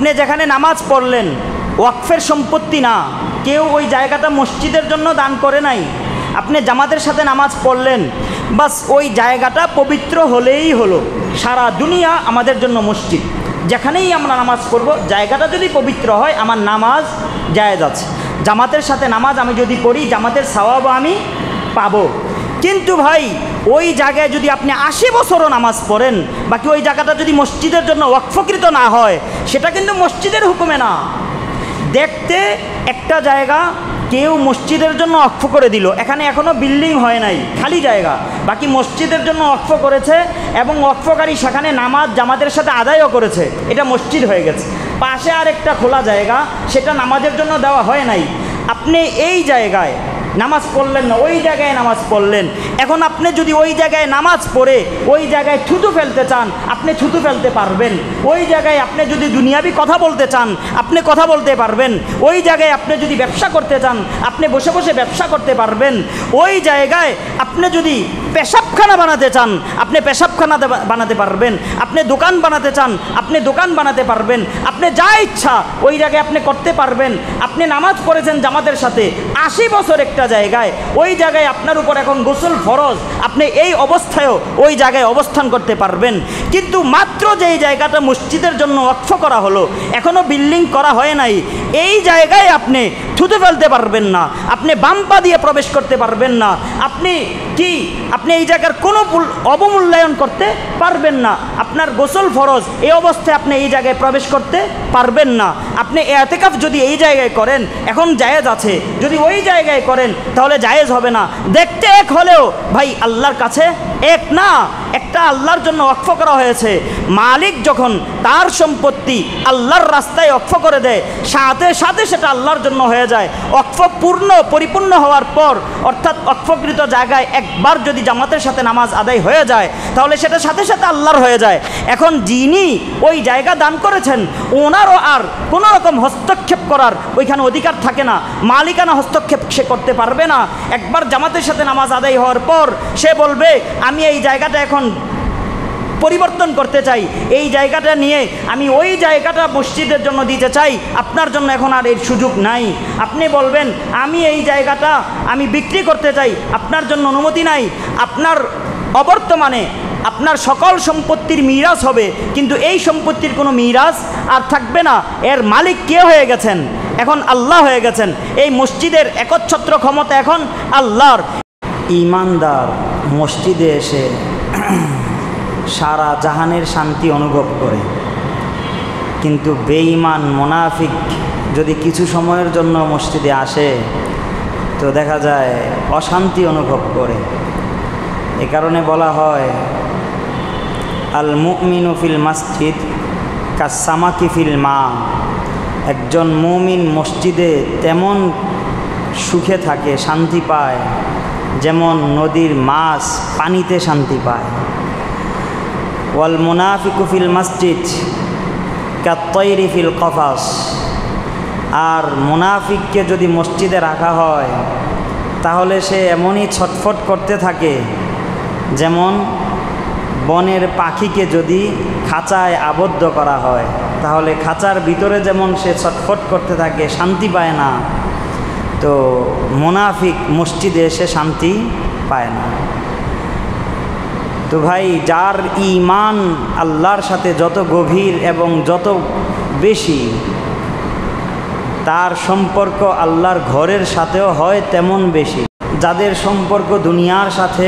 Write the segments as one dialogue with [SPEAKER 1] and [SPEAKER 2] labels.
[SPEAKER 1] আপনি যেখানে নামাজ পড়লেন ওয়াকফের সম্পত্তি না, কেউ ওই জায়গাটা মসজিদের জন্য দান করে নাই, আপনি জামাতের সাথে নামাজ পড়লেন, বাস ওই জায়গাটা পবিত্র হলেই হলো। সারা দুনিয়া আমাদের জন্য মসজিদ, যেখানেই আমরা নামাজ পড়ব জায়গাটা যদি পবিত্র হয় আমার নামাজ জায়েজ আছে। জামাতের সাথে নামাজ আমি যদি পড়ি জামাতের সওয়াব আমি পাবো। কিন্তু ভাই ওই জায়গায় যদি আপনি 80 বছরও নামাজ পড়েন, বাকি ওই জায়গাটা যদি মসজিদের জন্য ওয়াকফকৃত না হয়, সেটা কিন্তু মসজিদের হুকুমে না। দেখতে একটা জায়গা কেউ মসজিদের জন্য ওয়াকফ করে দিল, এখানে এখনও বিল্ডিং হয় নাই, খালি জায়গা, বাকি মসজিদের জন্য ওয়াকফ করেছে এবং ওয়াকফকারী সেখানে নামাজ জামাতের সাথে আদায়ও করেছে, এটা মসজিদ হয়ে গেছে। পাশে আর একটা খোলা জায়গা, সেটা নামাজের জন্য দেওয়া হয় নাই, আপনি এই জায়গায় নামাজ পড়লেন না, ওই জায়গায় নামাজ পড়লেন। এখন আপনি যদি ওই জায়গায় নামাজ পড়ে ওই জায়গায় থুতু ফেলতে চান, আপনি থুতু ফেলতে পারবেন। ওই জায়গায় আপনি যদি দুনিয়াবি কথা বলতে চান, আপনি কথা বলতে পারবেন। ওই জায়গায় আপনি যদি ব্যবসা করতে চান, আপনি বসে বসে ব্যবসা করতে পারবেন। ওই জায়গায় আপনি যদি পেশাবখানা বানাতে চান, আপনি পেশাবখানা বানাতে পারবেন। আপনি দোকান বানাতে চান, আপনি দোকান বানাতে পারবেন। আপনি যা ইচ্ছা ওই জায়গায় আপনি করতে পারবেন। আপনি নামাজ পড়েছেন জামাতের সাথে 80 বছর একটা জায়গায়, ওই জায়গায় আপনার উপর এখন গোসল ফরজ, আপনি এই অবস্থায়ও ওই জায়গায় অবস্থান করতে পারবেন। কিন্তু মাত্র যেই জায়গাটা মসজিদের জন্য ওয়াকফ করা হলো, এখনও বিল্ডিং করা হয় নাই, এই জায়গায় আপনি থুতু ফেলতে পারবেন না, আপনি বাম পা দিয়ে প্রবেশ করতে পারবেন না, আপনি এই জায়গার কোনো অবমূল্যায়ন করতে পারবেন না। আপনার গোসল ফরজ, এই অবস্থায় আপনি এই জায়গায় প্রবেশ করতে পারবেন না। আপনি ইতিকাফ যদি এই জায়গায় করেন এখন জায়েজ আছে, যদি ওই জায়গায় করেন তাহলে জায়েজ হবে না। দেখতে এক হলেও ভাই আল্লাহর কাছে এক না, একটা আল্লাহর জন্য ওয়াকফ করা হয়েছে। মালিক যখন তার সম্পত্তি আল্লাহর রাস্তায় ওয়াকফ করে দেয়, সাথে সাথে সেটা আল্লাহর জন্য হয়ে যায়। ওয়াকফ পরিপূর্ণ হওয়ার পর, অর্থাৎ ওয়াকফকৃত জায়গায় একবার যদি জামাতের সাথে নামাজ আদায় হয়ে যায় তাহলে সেটা সাথে সাথে আল্লাহর হয়ে যায়। এখন যিনি ওই জায়গা দান করেছেন ওনারও আর কোনো রকম হস্তক্ষেপ করার ওইখানে অধিকার থাকে না, মালিকানা হস্তক্ষেপ সে করতে পারবে না। একবার জামাতের সাথে নামাজ আদায় হওয়ার পর সে বলবে আমি এই জায়গাটা এখন পরিবর্তন করতে চাই, এই জায়গাটা নিয়ে আমি ওই জায়গাটা মসজিদের জন্য দিতে চাই, আপনার জন্য এখন আর এর সুযোগ নাই। আপনি বলবেন আমি এই জায়গাটা আমি বিক্রি করতে চাই, আপনার জন্য অনুমতি নাই। আপনার অবর্তমানে আপনার সকল সম্পত্তির মিরাস হবে, কিন্তু এই সম্পত্তির কোনো মিরাস আর থাকবে না। এর মালিক কে হয়ে গেছেন? এখন আল্লাহ হয়ে গেছেন। এই মসজিদের একচ্ছত্র ক্ষমতা এখন আল্লাহর। ঈমানদার মসজিদে এসে সারা জাহানের শান্তি অনুভব করে, কিন্তু বেঈমান মুনাফিক যদি কিছু সময়ের জন্য মসজিদে আসে তো দেখা যায় অশান্তি অনুভব করে। এ কারণে বলা হয় আল মুমিনু ফিল মসজিদ কাসামাকি ফিল মা। একজন মুমিন মসজিদে তেমন সুখে থাকে, শান্তি পায়, যেমন নদীর মাছ পানিতে শান্তি পায়। ওয়াল মুনাফিকু ফিল মসজিদ কাত্তাইরি ফিল কফাস। আর মুনাফিককে যদি মসজিদে রাখা হয় তাহলে সে এমনই ছটফট করতে থাকে যেমন বনের পাখিকে যদি খাঁচায় আবদ্ধ করা হয় তাহলে খাঁচার ভিতরে যেমন সে ছটফট করতে থাকে, শান্তি পায় না, তো মুনাফিক মসজিদে এসে শান্তি পায় না। তো ভাই যার ঈমান আল্লাহর সাথে যত গভীর এবং যত বেশি, তার সম্পর্ক আল্লাহর ঘরের সাথেও হয় তেমন বেশি। যাদের সম্পর্ক দুনিয়ার সাথে,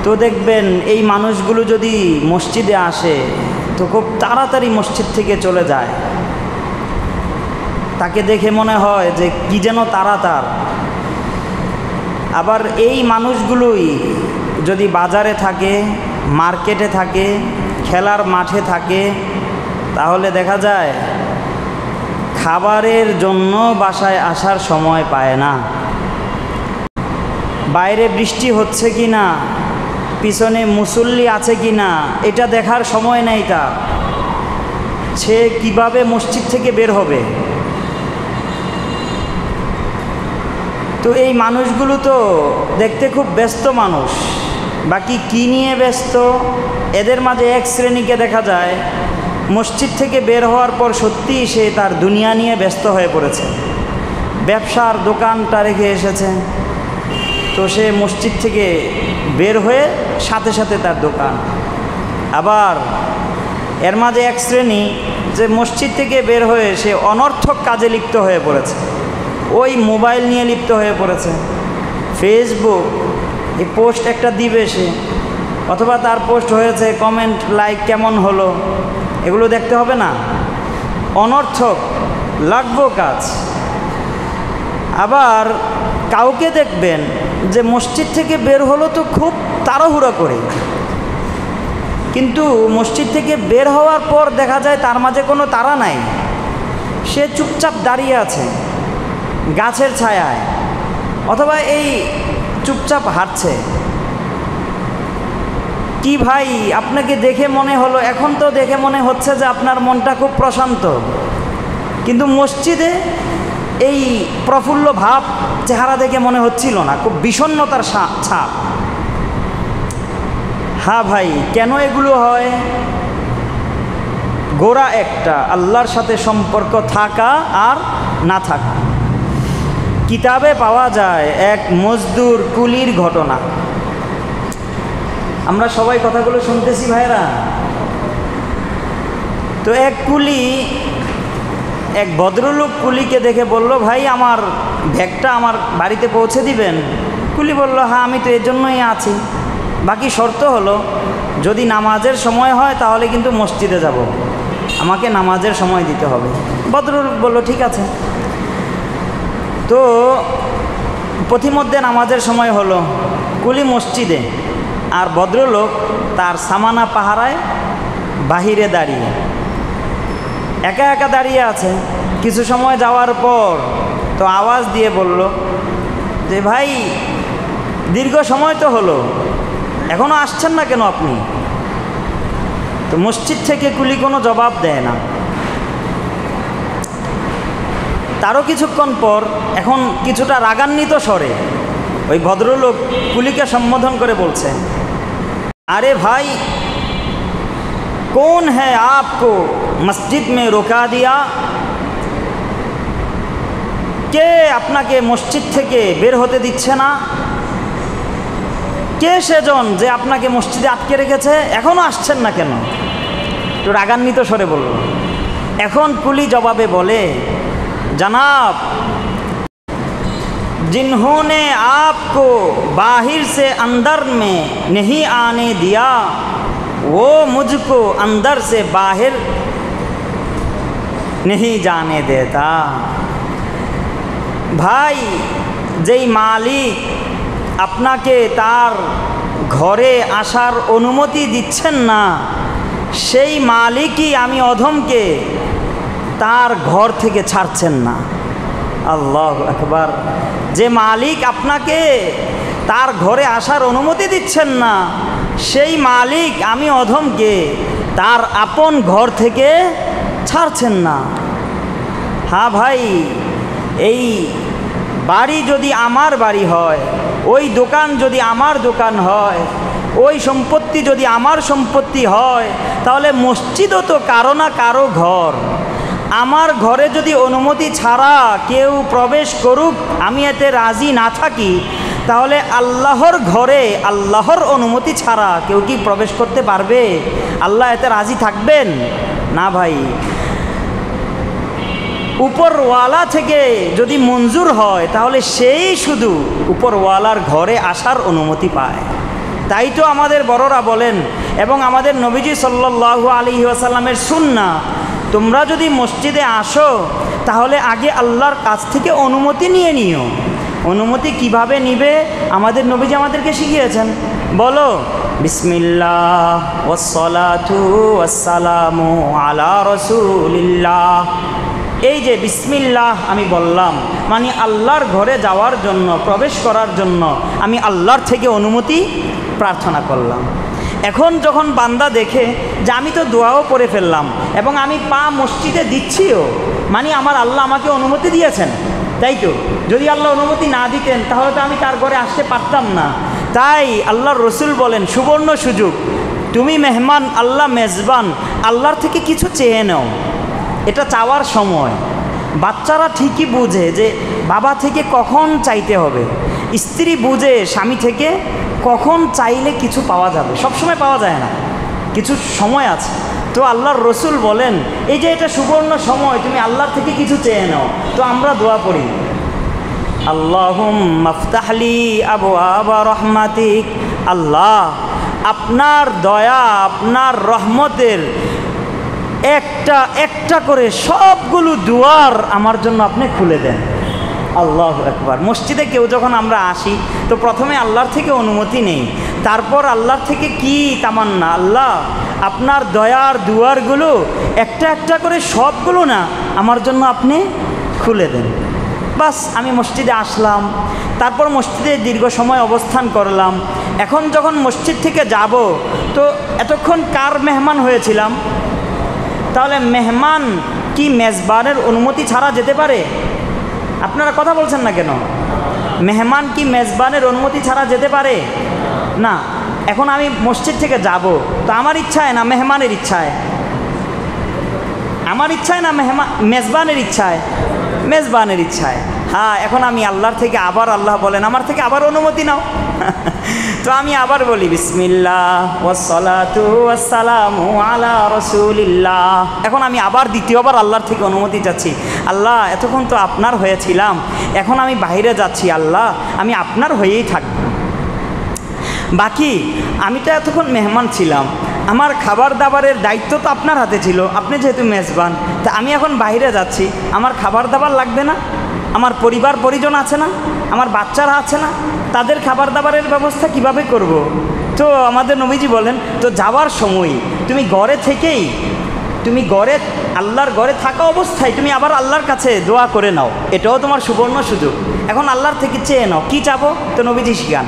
[SPEAKER 1] তো দেখবেন এই মানুষগুলো যদি মসজিদে আসে তো খুব তাড়াতাড়ি মসজিদ থেকে চলে যায়। তাকে দেখে মনে হয় যে কি যেন তার। আবার এই মানুষগুলোই যদি বাজারে থাকে, মার্কেটে থাকে, খেলার মাঠে থাকে, তাহলে দেখা যায় খাবারের জন্য বাসায় আসার সময় পায় না। বাইরে বৃষ্টি হচ্ছে কি না, পিছনে মুসল্লি আছে কি না, এটা দেখার সময় নেই তার। সে কিভাবে মসজিদ থেকে বের হবে? তো এই মানুষগুলো তো দেখতে খুব ব্যস্ত মানুষ, বাকি কি নিয়ে ব্যস্ত? এদের মাঝে এক শ্রেণীকে দেখা যায় মসজিদ থেকে বের হওয়ার পর সত্যিই সে তার দুনিয়া নিয়ে ব্যস্ত হয়ে পড়েছে, ব্যবসার দোকানটা রেখে এসেছে। তো সে মসজিদ থেকে বের হয়ে সাথে সাথে তার দোকান। আবার এর মাঝে এক শ্রেণী যে মসজিদ থেকে বের হয়ে সে অনর্থক কাজে লিপ্ত হয়ে পড়েছে, ওই মোবাইল নিয়ে লিপ্ত হয়ে পড়েছে। ফেসবুক এই পোস্ট একটা দিবে সে, অথবা তার পোস্ট হয়েছে, কমেন্ট লাইক কেমন হলো, এগুলো দেখতে হবে না, অনর্থক লাগবো কাজ। আবার কাউকে দেখবেন যে মসজিদ থেকে বের হলো তো খুব তাড়াহুড়া করে, কিন্তু মসজিদ থেকে বের হওয়ার পর দেখা যায় তার মাঝে কোনো তাড়া নাই, সে চুপচাপ দাঁড়িয়ে আছে গাছের ছায়ায়, অথবা এই চুপচাপ হাঁটছে। কি ভাই, আপনাকে দেখে মনে হলো, এখন তো দেখে মনে হচ্ছে যে আপনার মনটা খুব প্রশান্ত, কিন্তু মসজিদে এই প্রফুল্ল ভাব চেহারা দেখে মনে হচ্ছিল না, খুব বিষণ্ণতার ছাপ। হ্যাঁ ভাই, কেন এগুলো হয়? গোড়া একটা, আল্লাহর সাথে সম্পর্ক থাকা আর না থাকা। কিতাবে পাওয়া যায় এক মজদুর কুলির ঘটনা। আমরা সবাই কথাগুলো শুনতেছি ভাইরা। তো এক কুলি, এক ভদ্রলোক কুলিকে দেখে বলল, ভাই আমার ব্যাগটা আমার বাড়িতে পৌঁছে দিবেন? কুলি বলল, হ্যাঁ আমি তো এর জন্যই আছি, বাকি শর্ত হলো যদি নামাজের সময় হয় তাহলে কিন্তু মসজিদে যাব, আমাকে নামাজের সময় দিতে হবে। ভদ্রলোক বলল, ঠিক আছে। তো পথিমধ্যে নামাজের সময় হলো, কুলি মসজিদে আর ভদ্রলোক তার সামানা পাহারায় বাহিরে দাঁড়িয়ে, একা একা দাঁড়িয়ে আছে। কিছু সময় যাওয়ার পর তো আওয়াজ দিয়ে বলল যে, ভাই দীর্ঘ সময় তো হলো, এখনও আসছেন না কেন আপনি? তো মসজিদ থেকে কুলি কোনো জবাব দেয় না। তারও কিছুক্ষণ পর এখন কিছুটা রাগান্বিত স্বরে ওই ভদ্রলোক কুলিকে সম্বোধন করে বলছে, আরে ভাই, कौन है आपको मस्जिद में रोका दिया? কে আপনাকে মসজিদ থেকে বের হতে দিচ্ছে না? কে সেজন যে আপনাকে মসজিদে আটকে রেখেছে? এখনও আসছেন না কেন? তো রাগান্বিত স্বরে বলল। এখন কুলি জবাবে বলে, जनाब, जिन्होंने आपको बाहर से अंदर में नहीं आने दिया वो मुझको अंदर से बाहर नहीं जाने देता। भाई, যেই মালিক আপনাকে তার ঘরে আসার অনুমতি দিচ্ছেন না, সেই মালিকই আমি অধমকে তার ঘর থেকে ছাড়ছেন না। আল্লাহু আকবার। যে মালিক আপনাকে তার ঘরে আসার অনুমতি দিচ্ছেন না, সেই মালিক আমি অধমকে তার আপন ঘর থেকে ছাড়ছেন না। হ্যাঁ ভাই, এই বাড়ি যদি আমার বাড়ি হয়, ওই দোকান যদি আমার দোকান হয়, ওই সম্পত্তি যদি আমার সম্পত্তি হয়, তাহলে মসজিদও তো কারো না কারো ঘর। আমার ঘরে যদি অনুমতি ছাড়া কেউ প্রবেশ করুক, আমি এতে রাজি না থাকি, তাহলে আল্লাহর ঘরে আল্লাহর অনুমতি ছাড়া কেউ কি প্রবেশ করতে পারবে? আল্লাহ এতে রাজি থাকবেন না ভাই। উপরওয়ালা থেকে যদি মঞ্জুর হয়, তাহলে সেই শুধু উপরওয়ালার ঘরে আসার অনুমতি পায়। তাই তো আমাদের বড়রা বলেন, এবং আমাদের নবীজি সাল্লাল্লাহু আলাইহি ওয়াসাল্লামের সুন্নাহ, তোমরা যদি মসজিদে আসো তাহলে আগে আল্লাহর কাছ থেকে অনুমতি নিয়ে নিও। অনুমতি কিভাবে নিবে আমাদের নবীজি আমাদেরকে শিখিয়েছেন। বলো, বিসমিল্লাহ ওয়াসসালাতু ওয়াসসালামু আলা রাসূলিল্লাহ। এই যে বিসমিল্লাহ আমি বললাম, মানে আল্লাহর ঘরে যাওয়ার জন্য, প্রবেশ করার জন্য আমি আল্লাহর থেকে অনুমতি প্রার্থনা করলাম। এখন যখন বান্দা দেখে যে আমি তো দোয়াও করে ফেললাম এবং আমি পা মসজিদে দিচ্ছিও, মানে আমার আল্লাহ আমাকে অনুমতি দিয়েছেন, তাই তো? যদি আল্লাহ অনুমতি না দিতেন তাহলে তো আমি তার ঘরে আসতে পারতাম না। তাই আল্লাহর রসুল বলেন, সুবর্ণ সুযোগ, তুমি মেহমান, আল্লাহ মেজবান, আল্লাহর থেকে কিছু চেয়ে নাও, এটা চাওয়ার সময়। বাচ্চারা ঠিকই বুঝে যে বাবা থেকে কখন চাইতে হবে, স্ত্রী বুঝে স্বামী থেকে কখন চাইলে কিছু পাওয়া যাবে। সব সময় পাওয়া যায় না, কিছু সময় আছে। তো আল্লাহর রসুল বলেন এই যে এটা সুবর্ণ সময়, তুমি আল্লাহর থেকে কিছু চেয়ে নাও। তো আমরা দোয়া পড়ি, আল্লাহুম্মা আফতাহলি আবওয়াবা রাহমাতিক, আল্লাহ আপনার দয়া, আপনার রহমতের একটা একটা করে সবগুলো দুয়ার আমার জন্য আপনি খুলে দেন। আল্লাহু আকবার। মসজিদে কেউ যখন আমরা আসি তো প্রথমে আল্লাহর থেকে অনুমতি নেই, তারপর আল্লাহর থেকে কি তামান্না, আল্লাহ আপনার দয়ার দুয়ারগুলো একটা একটা করে সবগুলো না আমার জন্য আপনি খুলে দেন। বাস আমি মসজিদে আসলাম, তারপর মসজিদে দীর্ঘ সময় অবস্থান করলাম। এখন যখন মসজিদ থেকে যাব তো এতক্ষণ কার মেহমান হয়েছিলাম? তাহলে মেহমান কি মেজবানের অনুমতি ছাড়া যেতে পারে? আপনারা কথা বলছেন না কেন? মেহমান কি মেজবানের অনুমতি ছাড়া যেতে পারে না? এখন আমি মসজিদ থেকে যাব, তো আমার ইচ্ছায় না মেহমানের ইচ্ছায়? আমার ইচ্ছায় না মেজবানের ইচ্ছায়? মেজবানের ইচ্ছায়। হ্যাঁ, এখন আমি আল্লাহর থেকে আবার, আল্লাহ বলেন আমার থেকে আবার অনুমতি নাও। তো আমি আবার বলি বিসমিল্লাহ ওয়াসসালাতু ওয়াসসালামু আলা রাসূলিল্লাহ। এখন আমি আবার দ্বিতীয়বার আল্লাহর থেকে অনুমতি চাচ্ছি, আল্লাহ এতক্ষণ তো আপনার হয়েছিলাম, এখন আমি বাইরে যাচ্ছি, আল্লাহ আমি আপনার হয়েই থাকব। বাকি আমি তো এতক্ষণ মেহমান ছিলাম, আমার খাবার দাবারের দায়িত্ব তো আপনার হাতে ছিল, আপনি যেহেতু মেজবান, তা আমি এখন বাইরে যাচ্ছি, আমার খাবার দাবার লাগবে না? আমার পরিবার পরিজন আছে না? আমার বাচ্চারা আছে না? তাদের খাবার দাবারের ব্যবস্থা কিভাবে করব? তো আমাদের নবীজি বলেন, তো যাওয়ার সময় তুমি ঘরে থেকেই, তুমি ঘরে আল্লাহর ঘরে থাকা অবস্থায় তুমি আবার আল্লাহর কাছে দোয়া করে নাও, এটাও তোমার সুবর্ণ সুযোগ। এখন আল্লাহর থেকে চেয়ে নাও, কি চাবো? তো নবীজি শিখান,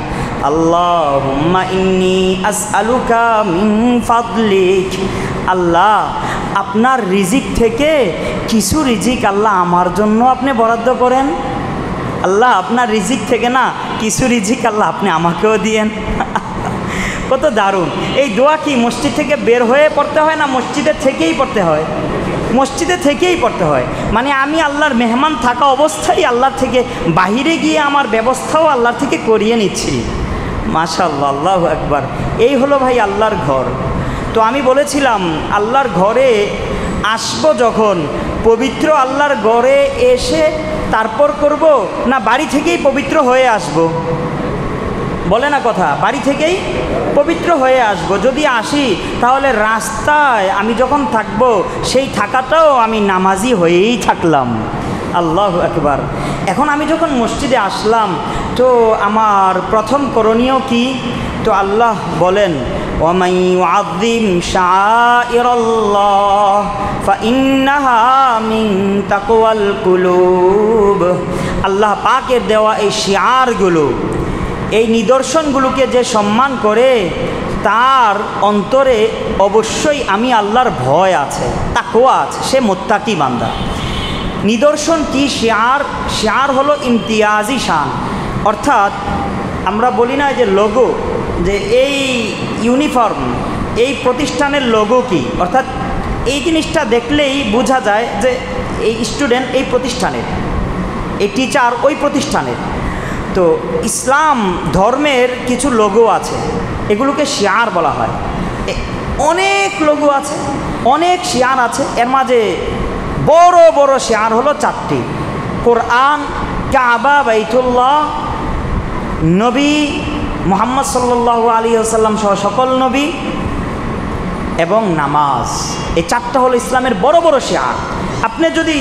[SPEAKER 1] আল্লাহুম্মা ইন্নী আসআলুকা মিন ফাদলিক, আল্লাহ আপনার রিজিক থেকে কিছু রিজিক আল্লাহ আমার জন্য আপনি বরাদ্দ করেন। আল্লাহ আপনার রিজিক থেকে না কিছু রিজিক আল্লাহ আপনি আমাকেও দিয়েন। কত দারুণ! এই দোয়া কি মসজিদ থেকে বের হয়ে পড়তে হয় না মসজিদের থেকেই পড়তে হয়? মসজিদে থেকেই পড়তে হয়। মানে আমি আল্লাহর মেহমান থাকা অবস্থায় আল্লাহর থেকে বাহিরে গিয়ে আমার ব্যবস্থাও আল্লাহর থেকে করিয়ে নিচ্ছি। মাশাআল্লাহ, আল্লাহু আকবার। এই হলো ভাই আল্লাহর ঘর। তো আমি বলেছিলাম আল্লাহর ঘরে আসবো যখন, পবিত্র আল্লাহর ঘরে এসে তারপর করব না বাড়ি থেকেই পবিত্র হয়ে আসব? বলে না কথা, বাড়ি থেকেই পবিত্র হয়ে আসব। যদি আসি তাহলে রাস্তায় আমি যখন থাকব সেই থাকাটাও আমি নামাজি হয়েই থাকলাম। আল্লাহু আকবার। এখন আমি যখন মসজিদে আসলাম তো আমার প্রথম করণীয় কি? তো আল্লাহ বলেন, ওয়ামান ইউআযযিম শাআইরাল্লাহ ফাইন্নাহা মিন তাকওয়াল কুলুব। আল্লাহ পাকের দেওয়া এই শিআরগুলো, এই নিদর্শনগুলোকে যে সম্মান করে তার অন্তরে অবশ্যই আমি আল্লাহর ভয় আছে, তাকওয়া আছে, সে মুত্তাকি বান্দা। নিদর্শন কি? শিআর। শিআর হলো ইমতিয়াজি শান, অর্থাৎ আমরা বলি না যে লোগো, যে এই ইউনিফর্ম, এই প্রতিষ্ঠানের লোগো কি, অর্থাৎ এই জিনিসটা দেখলেই বোঝা যায় যে এই স্টুডেন্ট এই প্রতিষ্ঠানের, এই টিচার ওই প্রতিষ্ঠানের। তো ইসলাম ধর্মের কিছু লোগো আছে, এগুলোকে শিআর বলা হয়। অনেক লোগো আছে, অনেক শিআর আছে। এর মাঝে বড় বড় শিআর হলো 4টি: কোরআন, কাবা, বাইতুল্লাহ, নবী মুহাম্মদ সাল্লাল্লাহু আলাইহি ওয়াসাল্লাম সহ সকল নবী এবং নামাজ। এই 4টা হলো ইসলামের বড় বড় শিআর। আপনি যদি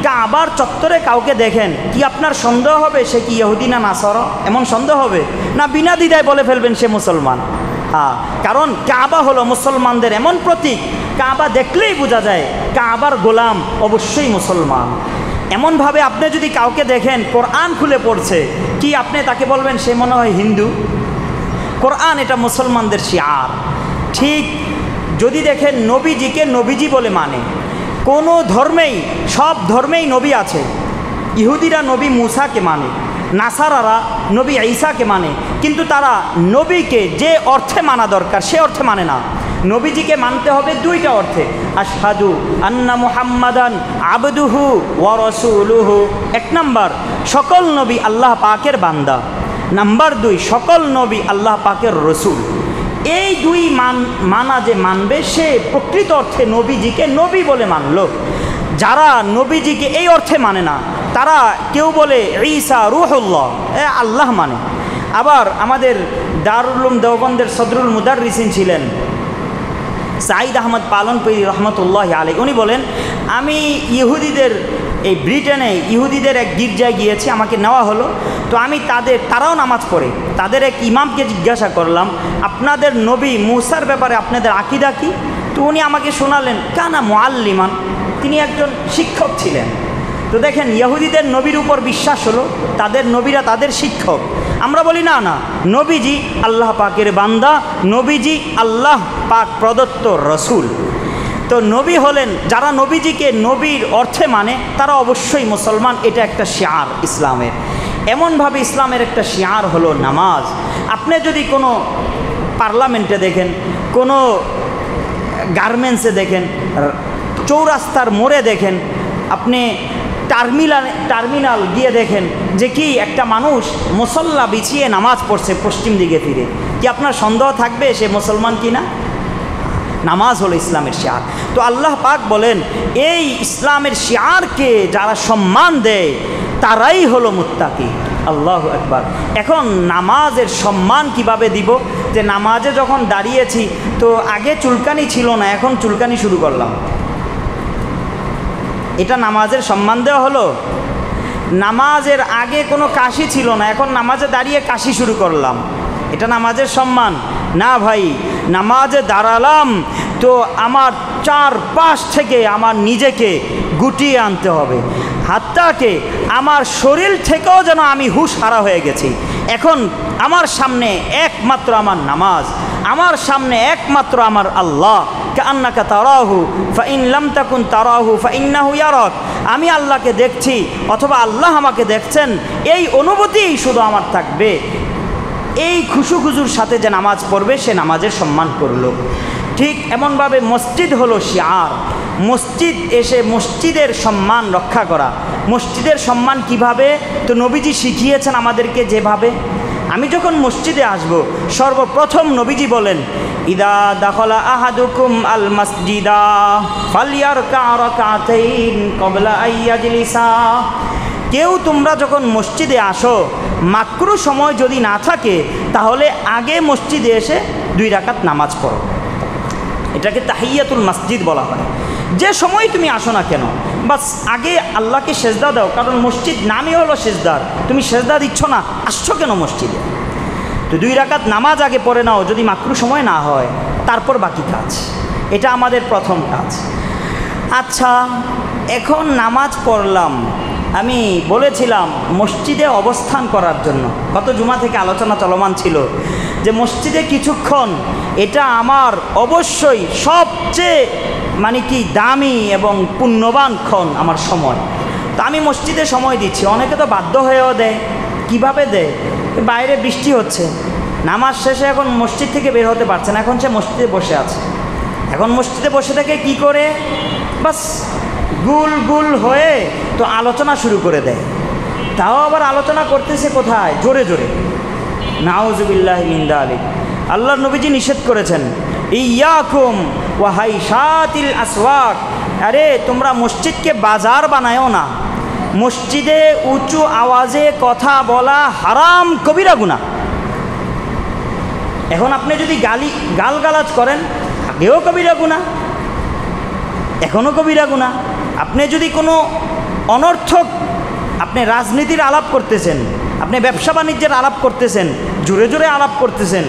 [SPEAKER 1] কাবার চত্বরে কাউকে দেখেন, কি আপনার সন্দেহ হবে সে কি ইহুদি না নাসারা? এমন সন্দেহ হবে না, বিনা দ্বিধায় বলে ফেলবেন সে মুসলমান। হ্যাঁ, কারণ কাবা হলো মুসলমানদের এমন প্রতীক, কাবা দেখলেই বোঝা যায় কাবার গোলাম অবশ্যই মুসলমান। এমনভাবে আপনি যদি কাউকে দেখেন কোরআন খুলে পড়ছে, কি আপনি তাকে বলবেন সে মনে হয় হিন্দু? কোরআন এটা মুসলমানদের শিআর। ঠিক যদি দেখেন নবীজিকে নবীজি বলে মানে, কোনো ধর্মেই, সব ধর্মেই নবী আছে। ইহুদিরা নবী মুসাকে মানে, নাসারারা নবী ঈসাকে মানে, কিন্তু তারা নবীকে যে অর্থে মানা দরকার সে অর্থে মানে না। নবীজিকে মানতে হবে দুইটা অর্থে, আশহাদু আন্না মুহাম্মাদান আবদুহু ওয়া রাসূলুহু। এক নাম্বার, সকল নবী আল্লাহ পাকের বান্দা। নাম্বার দুই, সকল নবী আল্লাহ পাকের রসুল। এই দুই মানা যে মানবে সে প্রকৃত অর্থে নবীজিকে নবী বলে মানল। যারা নবীজিকে এই অর্থে মানে না, তারা কেউ বলে ঈসা রূহুল্লাহ, আল্লাহ মানে। আবার আমাদের দারুল উলুম দেওবন্দের সদরুল মুদাররিসিন ছিলেন সাঈদ আহমদ পালনপুরি রহমতুল্লাহ আলাইহি, উনি বলেন, আমি ইহুদিদের এই ব্রিটেনে ইহুদিদের এক গির্জায় গিয়েছি, আমাকে নেওয়া হলো। তো আমি তারাও নামাজ পড়ে, তাদের এক ইমামকে জিজ্ঞাসা করলাম, আপনাদের নবী মূসার ব্যাপারে আপনাদের আকীদা কি? তো উনি আমাকে শোনালেন, কানা মুআল্লিমান, তিনি একজন শিক্ষক ছিলেন। তো দেখেন, ইহুদিদের নবীর উপর বিশ্বাস হলো, তাদের নবীরা তাদের শিক্ষক। আমরা বলি না না, নবীজি আল্লাহ পাকের বান্দা, নবীজি আল্লাহ পাক প্রদত্ত রসুল। তো নবী হলেন, যারা নবীজিকে নবীর অর্থে মানে তারা অবশ্যই মুসলমান। এটা একটা শিয়ার ইসলামের। এমনভাবে ইসলামের একটা শিয়ার হলো নামাজ। আপনি যদি কোনো পার্লামেন্টে দেখেন, কোনো গার্মেন্টসে দেখেন, চৌরাস্তার মোড়ে দেখেন, আপনি টার্মিনাল গিয়ে দেখেন যে কি একটা মানুষ মুসল্লা বিছিয়ে নামাজ পড়ছে পশ্চিম দিকে ফিরে, কি আপনার সন্দেহ থাকবে সে মুসলমান কি না? নামাজ হলো ইসলামের শিয়ার। তো আল্লাহ পাক বলেন, এই ইসলামের শিয়ারকে যারা সম্মান দেয় তারাই হলো মুত্তাকি। আল্লাহু আকবার। এখন নামাজের সম্মান কিভাবে দিব? যে নামাজে যখন দাঁড়িয়েছি তো আগে চুলকানি ছিল না, এখন চুলকানি শুরু করলাম, এটা নামাজের সম্মান দেওয়া হলো? নামাজের আগে কোনো কাশি ছিল না, এখন নামাজে দাঁড়িয়ে কাশি শুরু করলাম, এটা নামাজের সম্মান না ভাই। নামাজে দাঁড়ালাম তো আমার চারপাশ থেকে আমার নিজেকে গুটিয়ে আনতে হবে, হাতটাকে আমার শরীর থেকেও যেন আমি হুঁশ হারা হয়ে গেছি। এখন আমার সামনে একমাত্র আমার নামাজ, আমার সামনে একমাত্র আমার আল্লাহ। কান্নাকা তারাহু ফাইন লাম তাকুন তারাহু ফাইন্নাহু ইয়ারাক। আমি আল্লাহকে দেখছি অথবা আল্লাহ আমাকে দেখছেন, এই অনুভূতিই শুধু আমার থাকবে। এই খুশুর সাথে যে নামাজ পড়বে সে নামাজের সম্মান করলো। ঠিক এমনভাবে মসজিদ হলো শিয়ার। মসজিদ এসে মসজিদের সম্মান রক্ষা করা। মসজিদের সম্মান কিভাবে? তো নবীজি শিখিয়েছেন আমাদেরকে যেভাবে। আমি যখন মসজিদে আসব, সর্বপ্রথম নবীজি বলেন, ইদা দাখালা আহাদুকুম আল মসজিদা ফালইয়ারকা রাকাতাইন ক্বাবলা আইয়াজলিসা। কেউ তোমরা যখন মসজিদে আসো, মাকরু সময় যদি না থাকে তাহলে আগে মসজিদে এসে 2 রাকাত নামাজ পড়ো। এটাকে তাহিয়াতুল মসজিদ বলা হয়। যে সময় তুমি আসো না কেন, বাস আগে আল্লাহকে সেজদা দাও, কারণ মসজিদ নামই হলো সেজদার। তুমি সেজদা দিচ্ছ না, আসছো কেন মসজিদে? তো 2 রাকাত নামাজ আগে পড়ে নাও, যদি মাকরু সময় না হয়, তারপর বাকি কাজ। এটা আমাদের প্রথম কাজ। আচ্ছা, এখন নামাজ পড়লাম, আমি বলেছিলাম মসজিদে অবস্থান করার জন্য, গত জুমা থেকে আলোচনা চলমান ছিল যে মসজিদে কিছুক্ষণ, এটা আমার অবশ্যই সবচেয়ে দামি এবং পুণ্যবান ক্ষণ আমার সময়। তো আমি মসজিদে সময় দিচ্ছি। অনেকে তো বাধ্য হয়েও দেয়। কিভাবে দেয়? বাইরে বৃষ্টি হচ্ছে, নামাজ শেষে এখন মসজিদ থেকে বের হতে পারছে না, এখন সে মসজিদে বসে আছে। এখন মসজিদে বসে থেকে কি করে? বাস গুল হয়ে তো আলোচনা শুরু করে দেয়। তাও আবার আলোচনা করতেছে কোথায়? জোরে জোরে। নাউজুবিল্লাহি মিন যালিক। আল্লাহর নবীজি নিষেধ করেছেন, ইয়াকুম ওয়া হাইশাতিল আসওয়াক। আরে তোমরা মসজিদকে বাজার বানায়ও না। মসজিদে উঁচু আওয়াজে কথা বলা হারাম, কবিরা গুনাহ। এখন আপনি যদি গালগালাজ করেন, আগেও কবিরা গুনাহ, এখনও কবিরা গুনাহ। আপনি যদি কোনো অনর্থক, আপনি রাজনীতির আলাপ করতেছেন, আপনি ব্যবসা বাণিজ্যের আলাপ করতেছেন, জোরে জোরে আলাপ করতেছেন,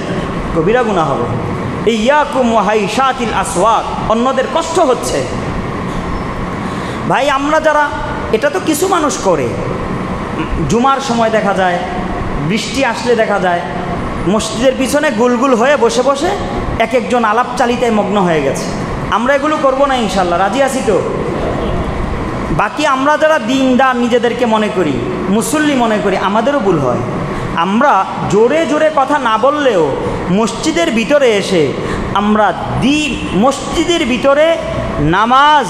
[SPEAKER 1] কবিরা গুনাহ হবে। ইয়াকুম ওয়া হাইশাতিল আসওয়াক, অন্যদের কষ্ট হচ্ছে। ভাই আমরা যারা, এটা তো কিছু মানুষ করে, জুমার সময় দেখা যায়, বৃষ্টি আসলে দেখা যায় মসজিদের পিছনে গুলগুল হয়ে বসে বসে এক একজন আলাপ চালিতায় মগ্ন হয়ে গেছে। আমরা এগুলো করব না ইনশাল্লাহ, রাজি আছি তো? বাকি আমরা যারা দিনদার নিজেদেরকে মনে করি, মুসল্লি মনে করি, আমাদেরও ভুল হয়। আমরা জোরে জোরে কথা না বললেও মসজিদের ভিতরে এসে আমরা মসজিদের ভিতরে নামাজ,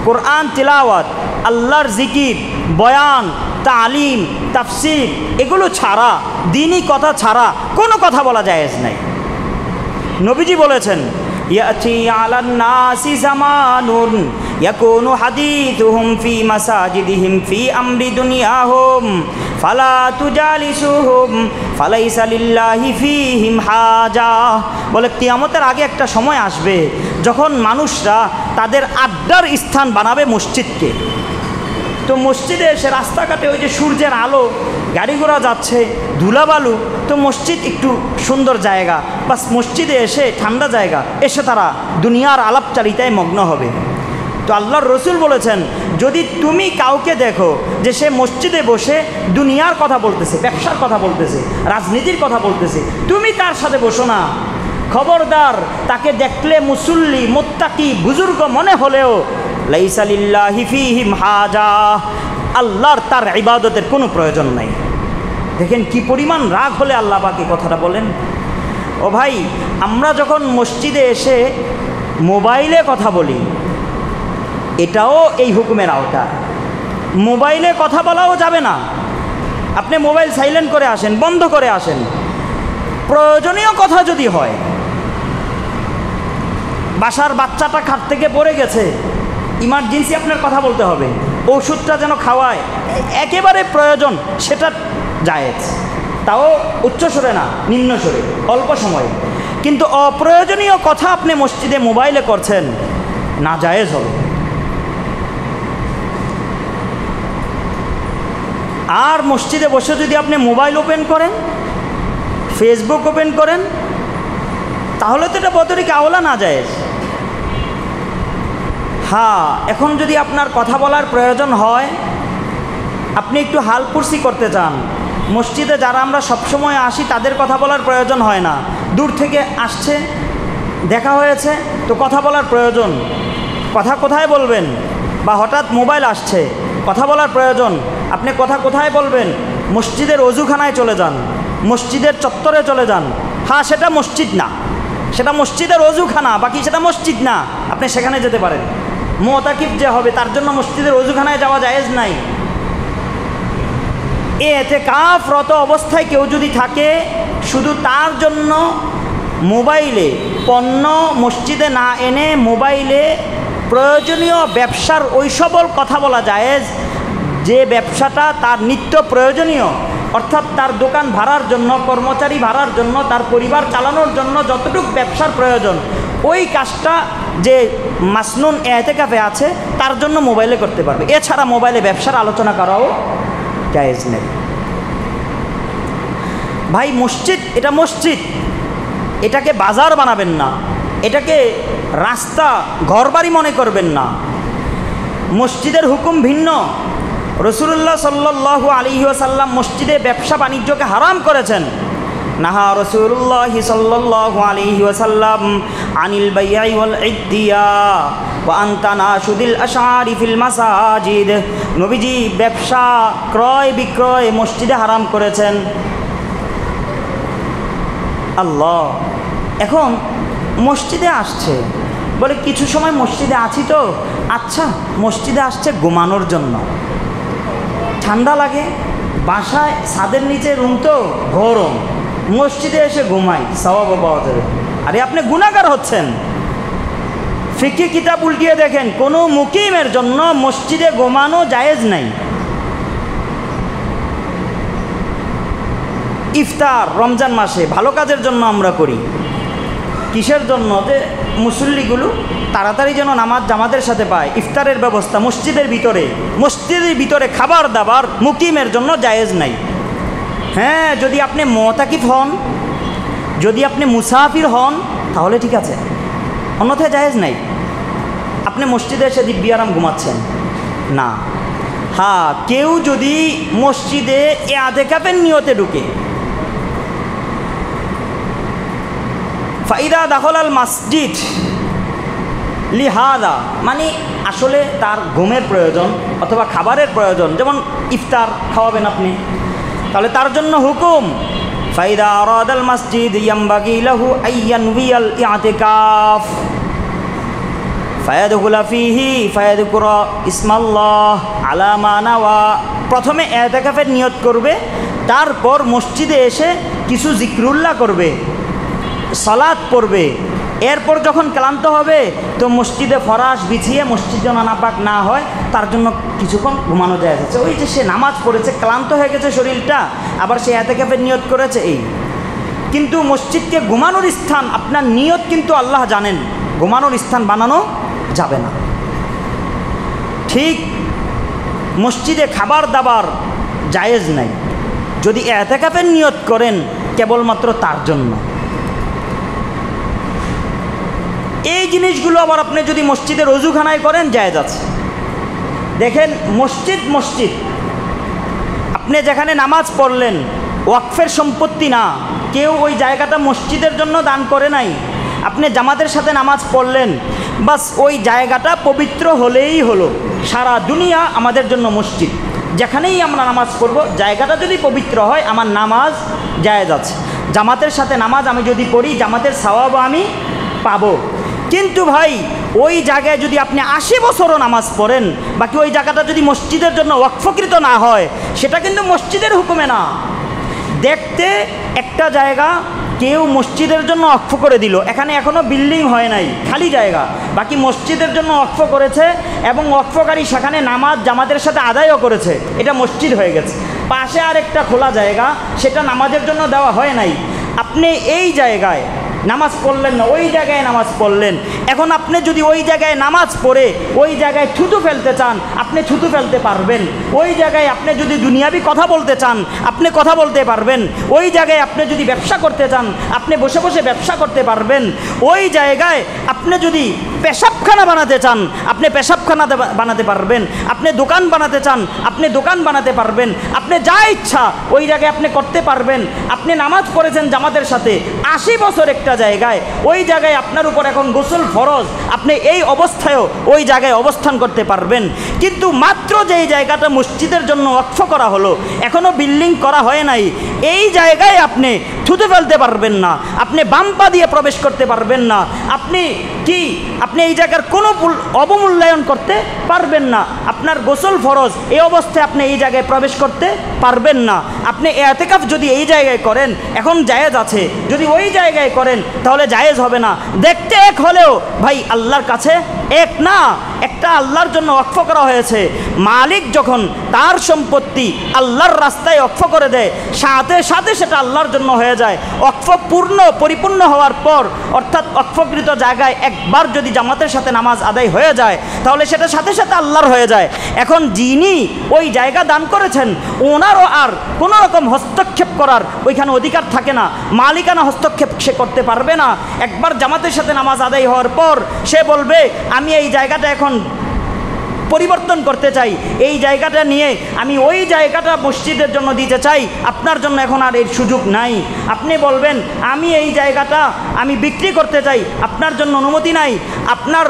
[SPEAKER 1] কোরআন তিলাওয়াত, আল্লাহর জিকির, বয়ান, তালিম, তাফসির এগুলো ছাড়া, দ্বীনি কথা ছাড়া কোনো কথা বলা জায়েজ নাই। নবীজি বলেছেন, ইয়াতি আলান নাসি জামানুন ইয়াকুনু হাদিথুহুম ফি মাসাজিদিহিম ফি আমরি দুনিয়াহুম ফালা তুজালিসুহুম ফালাইসা লিল্লাহি ফীহিম হাজা। বলে কিয়ামতের আগে একটা সময় আসবে যখন মানুষরা তাদের আড্ডার স্থান বানাবে মসজিদকে। তো মসজিদে এসে রাস্তাঘাটে ওই যে সূর্যের আলো, গাড়ি ঘোড়া যাচ্ছে, ধুলাবালু, তো মসজিদ একটু সুন্দর জায়গা, বাস মসজিদে এসে ঠান্ডা জায়গা এসে তারা দুনিয়ার আলাপচারিতায় মগ্ন হবে। তো আল্লাহর রসুল বলেছেন, যদি তুমি কাউকে দেখো যে সে মসজিদে বসে দুনিয়ার কথা বলতেছে, ব্যবসার কথা বলতেছে, রাজনীতির কথা বলতেছে, তুমি তার সাথে বসো না। খবরদার, তাকে দেখলে মুসল্লি, মুত্তাকি, বুজুর্গ মনে হলেও লাইসা লিল্লাহি ফীহিম হাজা, আল্লাহর তার ইবাদতের কোনো প্রয়োজন নাই। দেখেন কি পরিমাণ রাগ হলে আল্লাহ পাক এই কথাটা বলেন। ও ভাই, আমরা যখন মসজিদে এসে মোবাইলে কথা বলি, এটাও এই হুকুমের আওতা। মোবাইলে কথা বলাও যাবে না। আপনি মোবাইল সাইলেন্ট করে আসেন, বন্ধ করে আসেন। প্রয়োজনীয় কথা যদি হয়, বাসার বাচ্চাটা খাট থেকে পড়ে গেছে, ইমার্জেন্সি আপনার কথা বলতে হবে, ওষুধটা যেন খাওয়ায়, একেবারে প্রয়োজন, সেটা জায়েজ, তাও উচ্চস্বরে না, নিম্নস্বরে, অল্প সময়ে। কিন্তু অপ্রয়োজনীয় কথা আপনি মসজিদে মোবাইলে করছেন, না জায়েজ হবে। আর মসজিদে বসে যদি আপনি মোবাইল ওপেন করেন, ফেসবুক ওপেন করেন, তাহলে তো এটা বতরিক আওলা না জায়েজ। হ্যাঁ, এখন যদি আপনার কথা বলার প্রয়োজন হয়, আপনি একটু হালপুরসি করতে চান, মসজিদে যারা আমরা সবসময় আসি তাদের কথা বলার প্রয়োজন হয় না, দূর থেকে আসছে, দেখা হয়েছে, তো কথা বলার প্রয়োজন, কথা কোথায় বলবেন? বা হঠাৎ মোবাইল আসছে, কথা বলার প্রয়োজন, আপনি কথা কোথায় বলবেন? মসজিদের অজুখানায় চলে যান, মসজিদের চত্বরে চলে যান। হ্যাঁ, সেটা মসজিদ না, সেটা মসজিদের অজুখানা, বাকি সেটা মসজিদ না, আপনি সেখানে যেতে পারেন। মুতাকিফ যে হবে তার জন্য মসজিদের অজুখানায় যাওয়া জায়েজ নাই। ইতিকাফরত অবস্থায় কেউ যদি থাকে, শুধু তার জন্য মোবাইলে পণ্য মসজিদে না এনে মোবাইলে প্রয়োজনীয় ব্যবসার ওই সকল কথা বলা জায়েজ যে ব্যবসাটা তার নিত্য প্রয়োজনীয়, অর্থাৎ তার দোকান ভাড়ার জন্য, কর্মচারী ভাড়ার জন্য, তার পরিবার চালানোর জন্য যতটুকু ব্যবসার প্রয়োজন, ওই কাজটা যে মাসনুন ইতিকাফে আছে তার জন্য মোবাইলে করতে পারবে। এছাড়া মোবাইলে ব্যবসার আলোচনা করাও জায়েজ নেই। ভাই, মসজিদ এটা মসজিদ, এটাকে বাজার বানাবেন না, এটাকে রাস্তা ঘরবাড়ি মনে করবেন না। মসজিদের হুকুম ভিন্ন। রাসূলুল্লাহ সাল্লাল্লাহু আলাইহি ওয়াসাল্লাম মসজিদে ব্যবসা বাণিজ্যকে হারাম করেছেন। নাহা রাসূলুল্লাহ সাল্লাল্লাহু আলাইহি ওয়াসাল্লাম আনিল বাই'i ওয়াল ইদ্দিয়া ওয়া আন তানাশুদিল আশআরি ফিল মাসাজিদ। নবীজি ব্যবসা ক্রয় বিক্রয় মসজিদে হারাম করেছেন। আল্লাহ, এখন মসজিদে আসছে, বলে কিছু সময় মসজিদে আছি তো, আচ্ছা মসজিদে আসছে ঘুমানোর জন্য, ঠান্ডা লাগে, বাসায় ছাদের নিচে রুম তো গরম, মসজিদে এসে ঘুমাই, সওয়াব পাওয়া যাবে। আরে আপনি গুনাহগার হচ্ছেন। ফিকহি কিতাব উল্টিয়ে দেখেন, কোনো মুকিমের জন্য মসজিদে ঘুমানো জায়েজ নাই। ইফতার রমজান মাসে ভালো কাজের জন্য আমরা করি, কিসের জন্য? যে মুসল্লিগুলো তাড়াতাড়ি যেন নামাজ জামাতের সাথে পায়, ইফতারের ব্যবস্থা মসজিদের ভিতরে খাবার দাবার মুকিমের জন্য জায়েজ নাই। হ্যাঁ, যদি আপনি মুতাকিফ হন, যদি আপনি মুসাফির হন তাহলে ঠিক আছে, অন্যথায় জায়েজ নাই। আপনি মসজিদে এসে দিব্যি আরাম ঘুমাচ্ছেন না। হ্যাঁ, কেউ যদি মসজিদে ইতিকাফের নিয়তে ঢুকে, ফাইদা দাখলাল মসজিদ লিহাদা, মানে আসলে তার ঘুমের প্রয়োজন অথবা খাবারের প্রয়োজন, যেমন ইফতার খাওয়াবেন আপনি, তাহলে তার জন্য হুকুম ফাইদা আরাদাল মসজিদ ইয়ামবাগি লাহু আইয়ানউইয়াল ইতিকাফ ফায়াদখুলা ফীহি ফায়াযকুরা ইসমাল্লাহ আলা মা নাওয়া। প্রথমে ইতিকাফের নিয়ত করবে, তারপর মসজিদে এসে কিছু জিকরুল্লাহ করবে, সালাত পড়বে। এরপর যখন ক্লান্ত হবে তো মসজিদে ফরাশ বিছিয়ে, মসজিদ যেন নাপাক না হয় তার জন্য কিছুক্ষণ ঘুমানো যায় যাচ্ছে। ওই যে সে নামাজ পড়েছে, ক্লান্ত হয়ে গেছে শরীরটা, আবার সে ইতিকাফের নিয়ত করেছে এই। কিন্তু মসজিদকে ঘুমানোর স্থান, আপনার নিয়ত কিন্তু আল্লাহ জানেন, ঘুমানোর স্থান বানানো যাবে না। ঠিক মসজিদে খাবার দাবার জায়েজ নাই যদি ইতিকাফের নিয়ত করেন কেবলমাত্র তার জন্য। এই জিনিসগুলো আবার আপনি যদি মসজিদের অজুখানায় করেন জায়েজ আছে। দেখেন মসজিদ আপনি যেখানে নামাজ পড়লেন ওয়াকফের সম্পত্তি না, কেউ ওই জায়গাটা মসজিদের জন্য দান করে নাই। আপনি জামাতের সাথে নামাজ পড়লেন, বাস ওই জায়গাটা পবিত্র হলেই হলো। সারা দুনিয়া আমাদের জন্য মসজিদ, যেখানেই আমরা নামাজ পড়ব জায়গাটা যদি পবিত্র হয় আমার নামাজ জায়েজ আছে। জামাতের সাথে নামাজ আমি যদি পড়ি জামাতের সওয়াব আমি পাবো। কিন্তু ভাই ওই জায়গায় যদি আপনি 80 বছরও নামাজ পড়েন, বাকি ওই জায়গাটা যদি মসজিদের জন্য ওয়াকফকৃত না হয়, সেটা কিন্তু মসজিদের হুকুমে না। দেখতে একটা জায়গা কেউ মসজিদের জন্য ওয়াকফ করে দিল, এখানে এখনও বিল্ডিং হয় নাই, খালি জায়গা, বাকি মসজিদের জন্য ওয়াকফ করেছে এবং ওয়াকফকারী সেখানে নামাজ জামাতের সাথে আদায়ও করেছে, এটা মসজিদ হয়ে গেছে। পাশে আর একটা খোলা জায়গা, সেটা নামাজের জন্য দেওয়া হয় নাই। আপনি এই জায়গায় নামাজ পড়লেন না, ওই জায়গায় নামাজ পড়লেন। এখন আপনি যদি ওই জায়গায় নামাজ পড়ে ওই জায়গায় থুতু ফেলতে চান, আপনি থুতু ফেলতে পারবেন। ওই জায়গায় আপনি যদি দুনিয়াবি কথা বলতে চান, আপনি কথা বলতে পারবেন। ওই জায়গায় আপনি যদি ব্যবসা করতে চান, আপনি বসে বসে ব্যবসা করতে পারবেন। ওই জায়গায় আপনি যদি পেশাবখানা বানাতে চান, আপনি পেশাবখানা বানাতে পারবেন। আপনি দোকান বানাতে চান, আপনি দোকান বানাতে পারবেন। আপনি যা ইচ্ছা ওই জায়গায় আপনি করতে পারবেন। আপনি নামাজ পড়েছেন জামাতের সাথে 80 বছর একটা জায়গায়, ওই জায়গায় আপনার উপর এখন গোসল ফরজ, আপনি এই অবস্থায়ও ওই জায়গায় অবস্থান করতে পারবেন। কিন্তু মাত্র যেই জায়গাটা মসজিদের জন্য ওয়াকফ করা হলো, এখনও বিল্ডিং করা হয় নাই, এই জায়গায় আপনি থুতু ফেলতে পারবেন না, আপনি বাম পা দিয়ে প্রবেশ করতে পারবেন না, আপনি এই জায়গার কোনো অবমূল্যায়ন করতে পারবেন না। আপনার গোসল ফরজ, এই অবস্থায় আপনি এই জায়গায় প্রবেশ করতে পারবেন না। আপনি ইতিকাফ যদি এই জায়গায় করেন এখন জায়েজ আছে, যদি ওই জায়গায় করেন তাহলে জায়েজ হবে না। দেখতে এক হলেও ভাই আল্লাহর কাছে এক না, একটা আল্লাহর জন্য ওয়াকফ করা হয়েছে। মালিক যখন তার সম্পত্তি আল্লাহর রাস্তায় ওয়াকফ করে দেয়, সাথে সাথে সেটা আল্লাহর জন্য হয়ে যায়। ওয়াকফ পরিপূর্ণ হওয়ার পর, অর্থাৎ ওয়াকফকৃত জায়গায় একবার যদি জামাতের সাথে নামাজ আদায় হয়ে যায় তাহলে সেটা সাথে সাথে আল্লাহর হয়ে যায়। এখন যিনি ওই জায়গা দান করেছেন ওনারও আর কোনো রকম হস্তক্ষেপ করার ওইখানে অধিকার থাকে না, মালিকানা হস্তক্ষেপ সে করতে পারবে না। একবার জামাতের সাথে নামাজ আদায় হওয়ার পর সে বলবে আমি এই জায়গাটা এখন পরিবর্তন করতে চাই, এই জায়গাটা নিয়ে আমি ওই জায়গাটা মসজিদের জন্য দিতে চাই, আপনার জন্য এখন আর এর সুযোগ নাই। আপনি বলবেন আমি এই জায়গাটা আমি বিক্রি করতে চাই, আপনার জন্য অনুমতি নাই। আপনার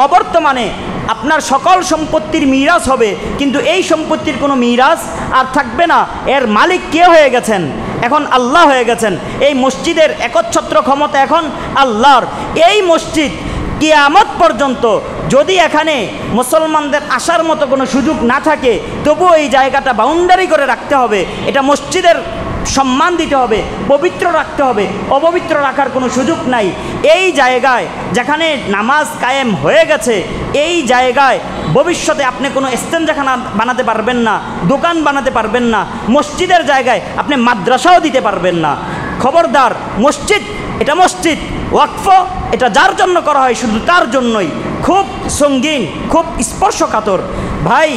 [SPEAKER 1] অবর্তমানে আপনার সকল সম্পত্তির মিরাস হবে, কিন্তু এই সম্পত্তির কোনো মিরাস আর থাকবে না। এর মালিক কে হয়ে গেছেন? এখন আল্লাহ হয়ে গেছেন। এই মসজিদের একচ্ছত্র ক্ষমতা এখন আল্লাহর। এই মসজিদ কিয়ামত পর্যন্ত যদি এখানে মুসলমানদের আসার মতো কোনো সুযোগ না থাকে, তবুও এই জায়গাটা বাউন্ডারি করে রাখতে হবে। এটা মসজিদের সম্মান দিতে হবে, পবিত্র রাখতে হবে, অপবিত্র রাখার কোনো সুযোগ নাই। এই জায়গায় যেখানে নামাজ কায়েম হয়ে গেছে, এই জায়গায় ভবিষ্যতে আপনি কোনো স্ট্যান্ডখানা বানাতে পারবেন না, দোকান বানাতে পারবেন না। মসজিদের জায়গায় আপনি মাদ্রাসাও দিতে পারবেন না। খবরদার, মসজিদ এটা মসজিদ, ওয়াকফ এটা যার জন্য করা হয় শুধু তার জন্যই। খুব সঙ্গীন, খুব স্পর্শকাতর। ভাই,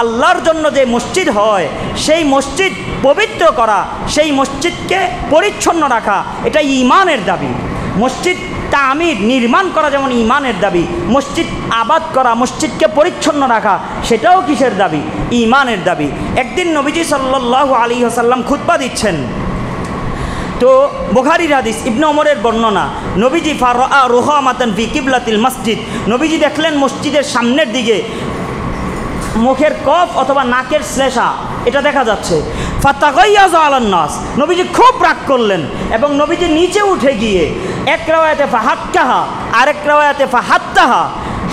[SPEAKER 1] আল্লাহর জন্য যে মসজিদ হয় সেই মসজিদ পবিত্র করা, সেই মসজিদকে পরিচ্ছন্ন রাখা, এটা ঈমানের দাবি। মসজিদ তামির নির্মাণ করা যেমন ঈমানের দাবি, মসজিদ আবাদ করা, মসজিদকে পরিচ্ছন্ন রাখা, সেটাও কিসের দাবি? ঈমানের দাবি। একদিন নবীজি সাল্লাল্লাহু আলাইহি ওয়াসাল্লাম খুতবা দিচ্ছেন, তো বুখারীর হাদিস, ইবনে ওমরের বর্ণনা, নবীজি ফারআ রুহামাতান ফি কিবলাতিল মসজিদ, নবীজি দেখলেন মসজিদের সামনের দিকে মুখের কফ অথবা নাকের শ্লেষা এটা দেখা যাচ্ছে। ফাতাগাইয়াজ আলান নাস, নবীজি খুব রাগ করলেন এবং নবীজি নিচে উঠে গিয়ে এক রাওয়ায়াতে ফাহাক্কাহা, আরেক রাওয়ায়াতে ফাহাত্তাহা।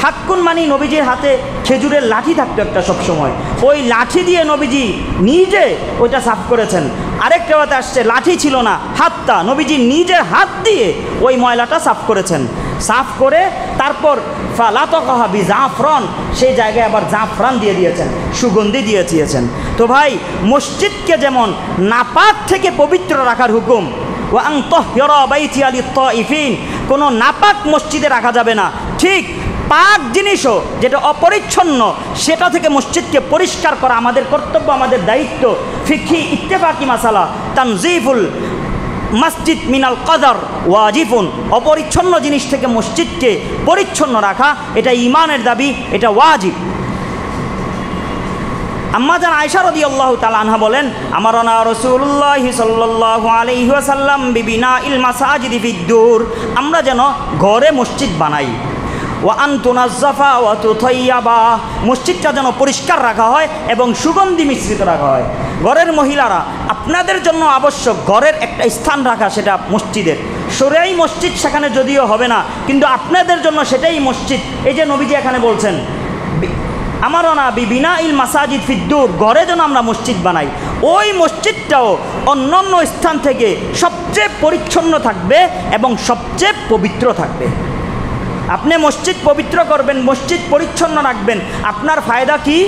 [SPEAKER 1] হাক্কুন মানে নবীজির হাতে খেজুরের লাঠি থাকতো একটা সবসময়, ওই লাঠি দিয়ে নবীজি নিজে ওইটা সাফ করেছেন। আরেক রাওয়াতে আসছে লাঠি ছিল না, হাত্তা, নবীজি নিজের হাত দিয়ে ওই ময়লাটা সাফ করেছেন। সাফ করে তারপর ফালাতকাহা বিজাফরান, সেই জায়গায় আবার জাফরান দিয়ে দিয়েছেন, সুগন্ধি দিয়ে দিয়েছেন। তো ভাই, মসজিদকে যেমন নাপাক থেকে পবিত্র রাখার হুকুম, ওয়া আন তাহহিরা বাইতিয়া লিত-তাইফিন, কোনো নাপাক মসজিদে রাখা যাবে না, ঠিক পাক জিনিসও যেটা অপরিচ্ছন্ন সেটা থেকে মসজিদকে পরিষ্কার করা আমাদের কর্তব্য, আমাদের দায়িত্ব। ফিকহি ইত্তেফাকি মাসালা, তানজিফুল মসজিদ মিনাল কদর ওয়াজিবুন, অপরিচ্ছন্ন জিনিস থেকে মসজিদকে পরিচ্ছন্ন রাখা এটা ঈমানের দাবি, এটা ওয়াজিব। আম্মা জান আয়েশা রাদিয়াল্লাহু তাআলা আনহা বলেন, আমারানা রাসূলুল্লাহ সাল্লাল্লাহু আলাইহি ওয়াসাল্লাম বিবিনাইল মাসাজিদি ফিদ-দুর, আমরা যেন ঘরে মসজিদ বানাই। ওয়া আন তুনাজ্জাফা ওয়া তুতাইয়াবা, মসজিদটা যেন পরিষ্কার রাখা হয় এবং সুগন্ধি মিশ্রিত রাখা হয়। ঘরের মহিলারা, আপনাদের জন্য আবশ্যক ঘরের একটা স্থান রাখা, সেটা মসজিদের। শরঈ মসজিদ সেখানে যদিও হবে না, কিন্তু আপনাদের জন্য সেটাই মসজিদ। এই যে নবীজি এখানে বলছেন আমারনা বিবিনাইল মাসাজিদ ফিদ-দুর, ঘরে যেন আমরা মসজিদ বানাই, ওই মসজিদটাও অন্যান্য স্থান থেকে সবচেয়ে পরিচ্ছন্ন থাকবে এবং সবচেয়ে পবিত্র থাকবে। আপনি মসজিদ পবিত্র করবেন, মসজিদ পরিচ্ছন্ন রাখবেন, আপনার ফায়দা কি?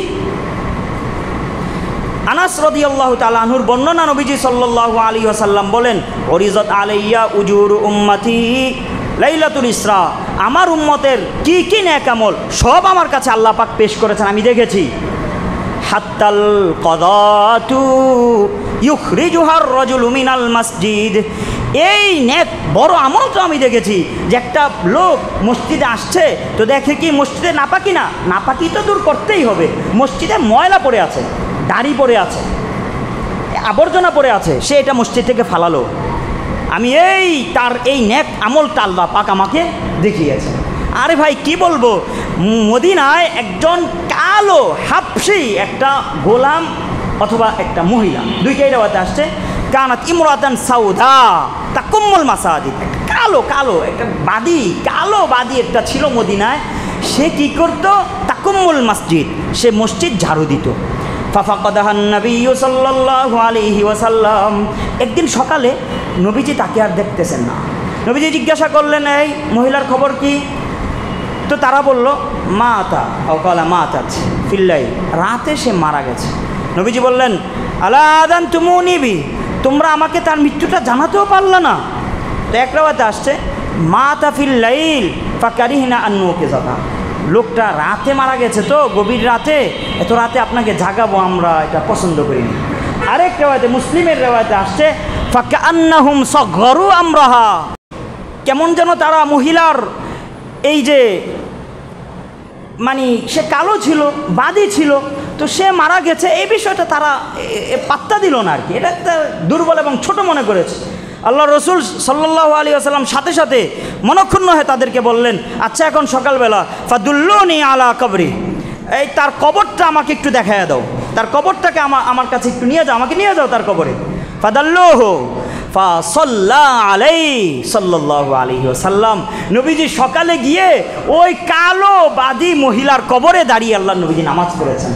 [SPEAKER 1] আনাস রাদিয়াল্লাহু তাআলা আনহুর বর্ণনা, নবীজি সাল্লাল্লাহু আলাইহি ওয়াসাল্লাম বলেন, ওরিজাত আলাইয়া উজুরু উম্মতি লাইলাতুল ইসরা, আমার উম্মতের কি কি নেক আমল সব আমার কাছে আল্লাহ পাক পেশ করেছেন, আমি দেখেছি। হাত্তাল কদাতু ইউখরিজুহার রাজুলু মিনাল মসজিদ, এই নেক বড় আমল তো আমি দেখেছি যে একটা লোক মসজিদে আসছে তো দেখে কি মসজিদে নাপাকি না, নাপাকি তো দূর করতেই হবে, মসজিদে ময়লা পড়ে আছে, দাড়ি পড়ে আছে, আবর্জনা পড়ে আছে, সে এটা মসজিদ থেকে ফালালো, আমি তার এই নেক আমলটা আল্লাহ পাক আমাকে দেখিয়েছে। আরে ভাই কি বলবো, মদিনায় একজন কালো হাবশি একটা গোলাম অথবা একটা মহিলা, দুইটাই রাওয়াতে আসছে, কানাত ইমরাতান সাউদা তাকুম্মুল মাসাজিদ, কালো কালো একটা বাদী, কালো বাদী একটা ছিল মদিনায়, সে কি করত? তাকুম্মুল মসজিদ, সে মসজিদ ঝাড়ু দিত। ফাফাকাদাহান নবী সাল্লাল্লাহু আলাইহি ওয়াসাল্লাম, একদিন সকালে নবীজি তাকে আর দেখতেছেন না। নবীজি জিজ্ঞাসা করলেন, এই মহিলার খবর কি? তো তারা বলল, মা আতা অকালা মা আতাছে ফিল্লাই, রাতে সে মারা গেছে। নবীজি বললেন, আলা আদান তুমুনিবি, তোমরা আমাকে তার মৃত্যুটা জানাতেও পারল না। তো এক রাওয়াতে আসছে, মা আতা ফিল্লাইল ফাকারিহনা আন্নুকে জাগা, লোকটা রাতে মারা গেছে, তো গভীর রাতে, এত রাতে আপনাকে জাগাবো আমরা এটা পছন্দ করিনি। আরেক রাওয়াতে, মুসলিমের রাওয়াতে আসছে, ফাকান্নাহুম সাগরু আমরাহা, কেমন যেন তারা মহিলার এই যে মানে সে কালো ছিল, বাদী ছিল, তো সে মারা গেছে এই বিষয়টা তারা পাত্তা দিল না আর কি, এটা একটা দুর্বল এবং ছোট মনে করেছে। আল্লাহ রসুল সাল্লাল্লাহু আলাইহি ওয়াসাল্লাম সাথে সাথে মনক্ষুণ্ণ হয়ে তাদেরকে বললেন, আচ্ছা এখন সকালবেলা ফাদুল্লুনি আলা কবরি, এই তার কবরটা আমাকে একটু দেখাইয়া দাও, তার কবরটাকে আমার কাছে একটু নিয়ে যাও, আমাকে নিয়ে যাও তার কবরে। ফাদাল্লুহু ফাসাল্লা আলাইহি সাল্লাল্লাহু আলাইহি ওয়াসাল্লাম, নবীজি সকালে গিয়ে ওই কালো বাদী মহিলার কবরে দাঁড়িয়ে আল্লাহ নবীজি নামাজ পড়েছেন।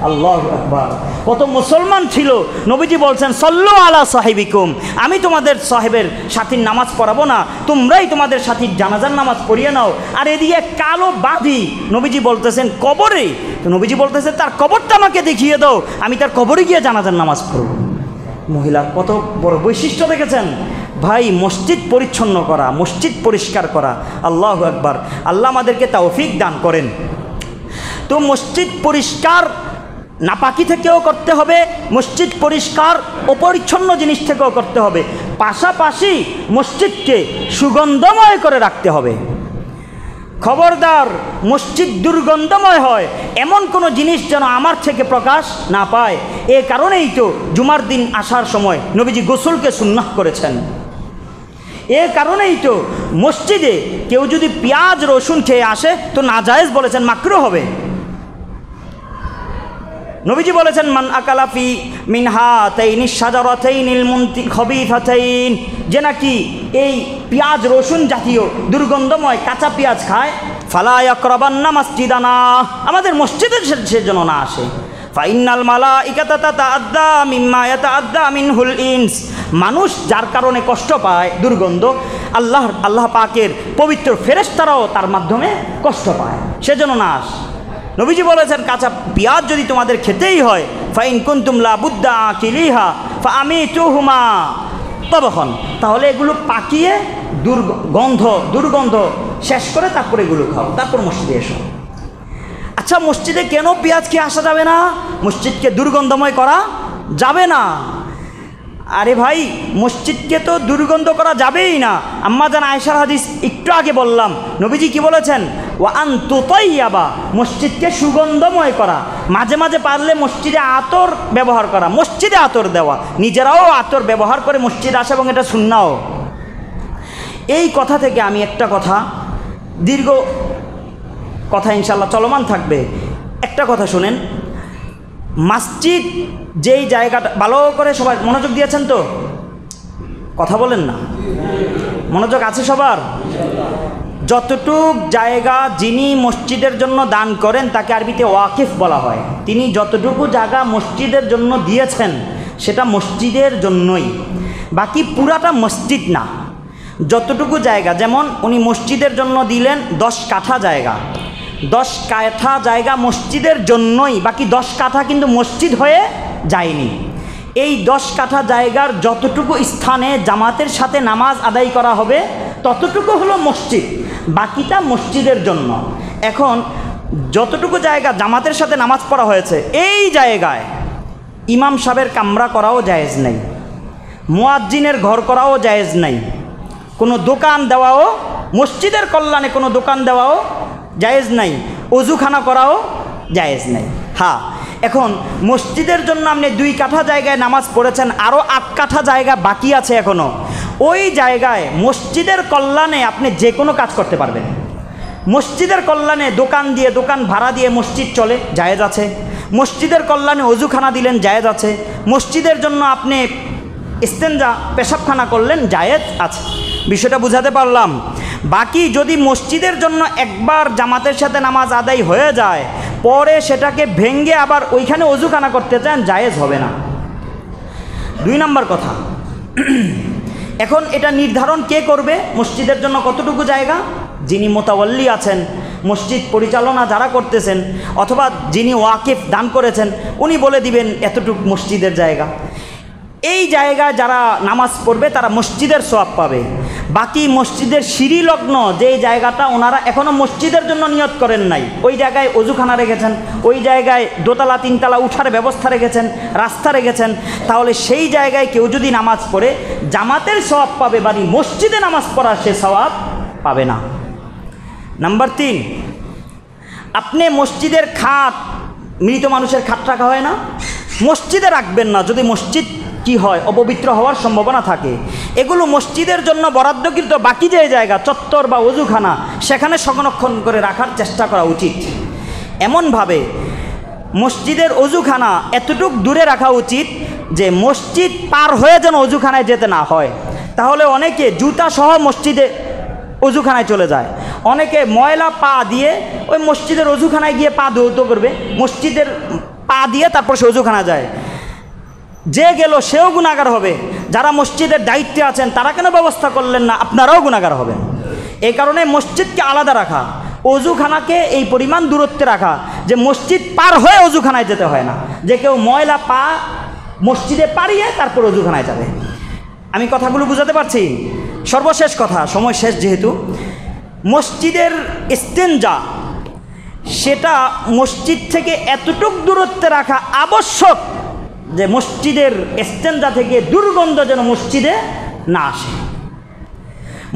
[SPEAKER 1] আল্লাহু আকবার, কত মুসলমান ছিল। নবীজি বলছেন, সল্লু আলা সাহিবিকুম, আমি তোমাদের সাহেবের সাথীর নামাজ পড়াবো না, তোমরাই তোমাদের সাথীর জানাজার নামাজ পড়িয়ে নাও। আর এদিকে কালো বাদী নবীজি বলতেছেন কবরে, তো নবীজি বলতেছেন তার কবরটা আমাকে দেখিয়ে দাও, আমি তার কবরে গিয়ে জানাজার নামাজ পড়ব। মহিলার কত বড় বৈশিষ্ট্য দেখেছেন ভাই, মসজিদ পরিচ্ছন্ন করা, মসজিদ পরিষ্কার করা। আল্লাহু আকবার, আল্লাহ আমাদেরকে তৌফিক দান করেন। তো মসজিদ পরিষ্কার নাপাকি থেকেও করতে হবে, মসজিদ পরিষ্কার অপরিচ্ছন্ন জিনিস থেকেও করতে হবে, পাশাপাশি মসজিদকে সুগন্ধময় করে রাখতে হবে। খবরদার, মসজিদ দুর্গন্ধময় হয় এমন কোনো জিনিস যেন আমার থেকে প্রকাশ না পায়। এ কারণেই তো জুমার দিন আসার সময় নবীজি গোসলকে সুন্নাহ করেছেন। এ কারণেই তো মসজিদে কেউ যদি পেঁয়াজ রসুন খেয়ে আসে তো নাজায়েজ বলেছেন, মাকরুহ হবে। নবীজি বলেছেন মান আকালাফি মিনহা তাইনি শাজারাতাইনিল খবিথাতাইন, যে নাকি এই পেঁয়াজ রসুন জাতীয় দুর্গন্ধময় কাঁচা পেঁয়াজ খায়, ফালা ইয়াকরাবান্না মসজিদানা, আমাদের মসজিদে সে যেন না আসে। ফাইন্নাল মালাইকাতা তাতাআদ্দা মিম্মা ইয়াতাআদ্দা মিনহুল ইনস, মানুষ যার কারণে কষ্ট পায় দুর্গন্ধ, আল্লাহ পাকের পবিত্র ফেরেশতারাও তার মাধ্যমে কষ্ট পায়, সেজন্য না আস। নবীজি বলেছেন কাঁচা পেঁয়াজ যদি তোমাদের খেতেই হয়, ফাইন কুনতুম লা বুদ্দা আকিলিহা ফাআমিতুহুমা তবখন, তাহলে এগুলো পাকিয়ে দুর্গন্ধ শেষ করে তারপরে এগুলো খাও, তারপর মসজিদে এসো। আচ্ছা, মসজিদে কেন পেঁয়াজ খেয়ে আসা যাবে না? মসজিদকে দুর্গন্ধময় করা যাবে না। আরে ভাই, মসজিদকে তো দুর্গন্ধ করা যাবেই না। আম্মা জান আয়েশার হাদিস একটু আগে বললাম, নবীজি কি বলেছেন? ওয়া আন তুতাইয়াবা, মসজিদকে সুগন্ধময় করা, মাঝে মাঝে পারলে মসজিদে আতর ব্যবহার করা, মসজিদে আতর দেওয়া, নিজেরাও আতর ব্যবহার করে মসজিদে আসা, এবং এটা সুন্নাও। এই কথা থেকে আমি একটা কথা, দীর্ঘ কথা ইনশাল্লাহ চলমান থাকবে, একটা কথা শুনেন। মসজিদ যেই জায়গাটা, ভালো করে সবাই মনোযোগ দিয়েছেন তো? কথা বলেন না, মনোযোগ আছে সবার? যতটুক জায়গা যিনি মসজিদের জন্য দান করেন তাকে আরবিতে ওয়াকিফ বলা হয়। তিনি যতটুকু জায়গা মসজিদের জন্য দিয়েছেন সেটা মসজিদের জন্যই, বাকি পুরাটা মসজিদ না। যতটুকু জায়গা, যেমন উনি মসজিদের জন্য দিলেন 10 কাঠা জায়গা, 10 কাঠা জায়গা মসজিদের জন্যই, বাকি 10 কাঠা কিন্তু মসজিদ হয়ে যায়নি। এই 10 কাঠা জায়গার যতটুকু স্থানে জামাতের সাথে নামাজ আদায় করা হবে ততটুকু হলো মসজিদ, বাকিটা মসজিদের জন্য। এখন যতটুকু জায়গা জামাতের সাথে নামাজ পড়া হয়েছে, এই জায়গায় ইমাম সাহেবের কামরা করাও জায়েজ নাই, মুয়াজ্জিনের ঘর করাও জায়েজ নাই, কোনো দোকান দেওয়াও, মসজিদের কল্যাণে কোনো দোকান দেওয়াও জায়েজ নাই, অজুখানা করাও জায়েজ নাই। হ্যাঁ, এখন মসজিদের জন্য আপনি 2 কাঠা জায়গায় নামাজ পড়েছেন, আরও 8 কাঠা জায়গা বাকি আছে এখনও। ওই জায়গায় মসজিদের কল্যাণে আপনি যে কোনো কাজ করতে পারবেন। মসজিদের কল্যাণে দোকান দিয়ে, দোকান ভাড়া দিয়ে মসজিদ চলে, জায়েজ আছে। মসজিদের কল্যাণে অজুখানা দিলেন, জায়েজ আছে। মসজিদের জন্য আপনি ইস্তেঞ্জা, পেশাবখানা করলেন, জায়েজ আছে। বিষয়টা বুঝাতে পারলাম? বাকি যদি মসজিদের জন্য একবার জামাতের সাথে নামাজ আদায় হয়ে যায়, পরে সেটাকে ভেঙ্গে আবার ওইখানে অজুখানা করতে চান, জায়েজ হবে না। 2 নম্বর কথা, এখন এটা নির্ধারণ কে করবে মসজিদের জন্য কতটুকু জায়গা? যিনি মোতাওয়াল্লি আছেন, মসজিদ পরিচালনা যারা করতেছেন, অথবা যিনি ওয়াকিফ দান করেছেন, উনি বলে দিবেন এতটুকু মসজিদের জায়গা। এই জায়গায় যারা নামাজ পড়বে তারা মসজিদের সওয়াব পাবে। বাকি মসজিদের সিঁড়ি লগ্ন যেই জায়গাটা ওনারা এখনও মসজিদের জন্য নিয়ত করেন নাই, ওই জায়গায় অজুখানা রেখেছেন, ওই জায়গায় 2তলা 3তলা উঠার ব্যবস্থা রেখেছেন, রাস্তা রেখেছেন, তাহলে সেই জায়গায় কেউ যদি নামাজ পড়ে জামাতের সওয়াব পাবে, বাড়ি মসজিদে নামাজ পড়ার সে সওয়াব পাবে না। নাম্বার 3, আপনি মসজিদের খাট, মৃত মানুষের খাট রাখা হয় না, মসজিদে রাখবেন না। যদি মসজিদ কি হয়, অপবিত্র হওয়ার সম্ভাবনা থাকে, এগুলো মসজিদের জন্য বরাদ্দকৃত বাকি যে জায়গা, চত্বর বা অজুখানা, সেখানে সংরক্ষণ করে রাখার চেষ্টা করা উচিত। এমনভাবে মসজিদের অজুখানা এতটুক দূরে রাখা উচিত যে মসজিদ পার হয়ে যেন অজুখানায় যেতে না হয়। তাহলে অনেকে জুতা সহ মসজিদে অজুখানায় চলে যায়, অনেকে ময়লা পা দিয়ে ওই মসজিদের অজুখানায় গিয়ে পা ধৌত করবে, মসজিদের পা দিয়ে তারপর সে অজুখানা যায়। যে গেল সেও গুনাহগার হবে। যারা মসজিদের দায়িত্বে আছেন তারা কেন ব্যবস্থা করলেন না? আপনারাও গুনাহগার হবেন। এই কারণে মসজিদকে আলাদা রাখা, অজুখানাকে এই পরিমাণ দূরত্বে রাখা যে মসজিদ পার হয়ে অজুখানায় যেতে হয় না, যে কেউ ময়লা পা মসজিদে পারিয়ে তারপর অজুখানায় যাবে। আমি কথাগুলো বুঝাতে পারছি? সর্বশেষ কথা, সময় শেষ যেহেতু, মসজিদের ইস্তেঞ্জা সেটা মসজিদ থেকে এতটুক দূরত্বে রাখা আবশ্যক যে মসজিদের ইস্তেঞ্জা থেকে দুর্গন্ধ যেন মসজিদে না আসে।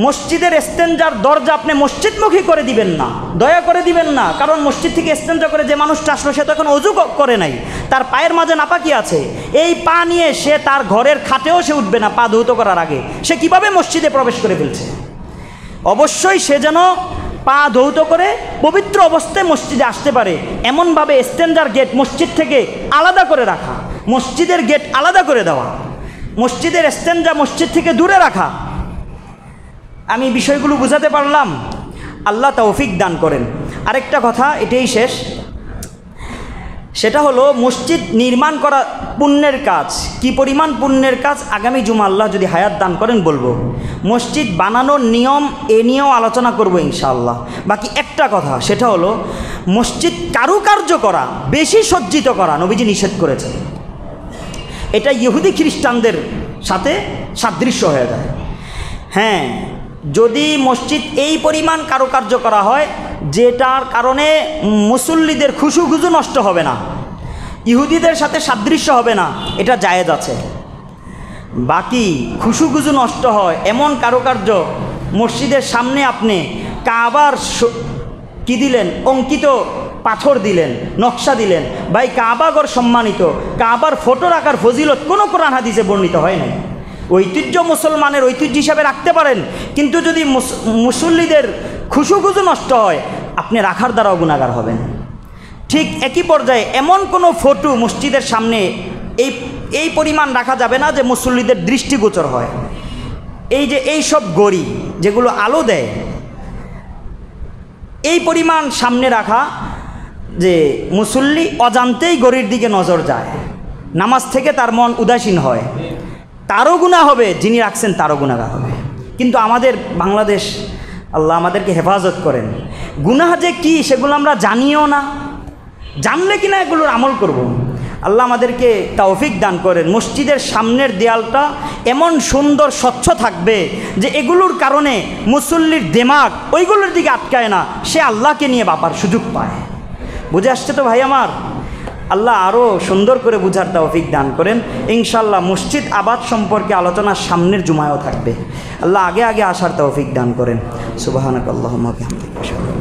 [SPEAKER 1] মসজিদের ইস্তেঞ্জার দরজা আপনি মসজিদমুখী করে দিবেন না, দয়া করে দিবেন না। কারণ মসজিদ থেকে ইস্তেঞ্জা করে যে মানুষটা আসলো সে তো এখন অজু করে নাই, তার পায়ের মাঝে নাপাকি আছে, এই পা নিয়ে সে তার ঘরের খাটেও সে উঠবে না পা ধৌত করার আগে। সে কিভাবে মসজিদে প্রবেশ করে ফেলছে? অবশ্যই সে যেন পা ধৌত করে পবিত্র অবস্থায় মসজিদে আসতে পারে এমনভাবে স্ট্যান্ডার্ড গেট মসজিদ থেকে আলাদা করে রাখা, মসজিদের গেট আলাদা করে দেওয়া, মসজিদের স্ট্যান্ডার্ড মসজিদ থেকে দূরে রাখা। আমি বিষয়গুলো বুঝাতে পারলাম, আল্লাহ তৌফিক দান করেন। আরেকটা কথা, এটাই শেষ, সেটা হলো মসজিদ নির্মাণ করা পুণ্যের কাজ। কি পরিমাণ পুণ্যের কাজ আগামী জুমা আল্লাহ যদি হায়াত দান করেন বলবো। মসজিদ বানানোর নিয়ম এ নিয়েও আলোচনা করব ইনশাআল্লাহ। বাকি একটা কথা, সেটা হলো মসজিদ কারুকার্য করা, বেশি সজ্জিত করা নবীজি নিষেধ করেছেন। এটা ইহুদি খ্রিস্টানদের সাথে সাদৃশ্য হয়ে যায়। হ্যাঁ, যদি মসজিদ এই পরিমাণ কারুকার্য করা হয় যেটার কারণে মুসল্লিদের খুশুখুজু নষ্ট হবে না, ইহুদিদের সাথে সাদৃশ্য হবে না, এটা জায়েজ আছে। বাকি খুশুখুজু নষ্ট হয় এমন কারুকার্য মসজিদের সামনে আপনি কাবার কি দিলেন, অঙ্কিত পাথর দিলেন, নকশা দিলেন, ভাই কাবাগর সম্মানিত, কাবার ফটো রাখার ফজিলত কোনো কোরআন হাদিসে বর্ণিত হয় নাই। ঐতিহ্য মুসলমানের ঐতিহ্য হিসাবে রাখতে পারেন, কিন্তু যদি মুসল্লিদের খুশুখুজু নষ্ট হয় আপনি রাখার দ্বারাও গুনাহগার হবেন। ঠিক একই পর্যায়ে এমন কোনো ফটো মসজিদের সামনে এই পরিমাণ রাখা যাবে না যে মুসল্লিদের দৃষ্টিগোচর হয়। এই যে এই সব গড়ি যেগুলো আলো দেয়, এই পরিমাণ সামনে রাখা যে মুসল্লি অজান্তেই গড়ির দিকে নজর যায়, নামাজ থেকে তার মন উদাসীন হয়, তারও গুনাহ হবে, যিনি রাখছেন তারও গুনাহগার হবে। কিন্তু আমাদের বাংলাদেশ, আল্লাহ আমাদেরকে হেফাজত করেন, গুনাহ যে কি সেগুলো আমরা জানিও না, জানলে কিনা এগুলোর আমল করব। আল্লাহ আমাদেরকে তৌফিক দান করেন। মসজিদের সামনের দেয়ালটা এমন সুন্দর স্বচ্ছ থাকবে যে এগুলোর কারণে মুসল্লির দিমাগ ওইগুলোর দিকে আটকায় না, সে আল্লাহকে নিয়ে ভাবার সুযোগ পায়। বুঝে আসছে তো ভাই আমার? আল্লাহ আরও সুন্দর করে বুঝার তৌফিক দান করেন। ইনশাআল্লাহ মসজিদ আবাদ সম্পর্কে আলোচনা সামনের জুমায়ও থাকবে। আল্লাহ আগে আগে আসার তৌফিক দান করেন। সুবহানাকাল্লাহুম্মা ওয়া বিহামদিকা।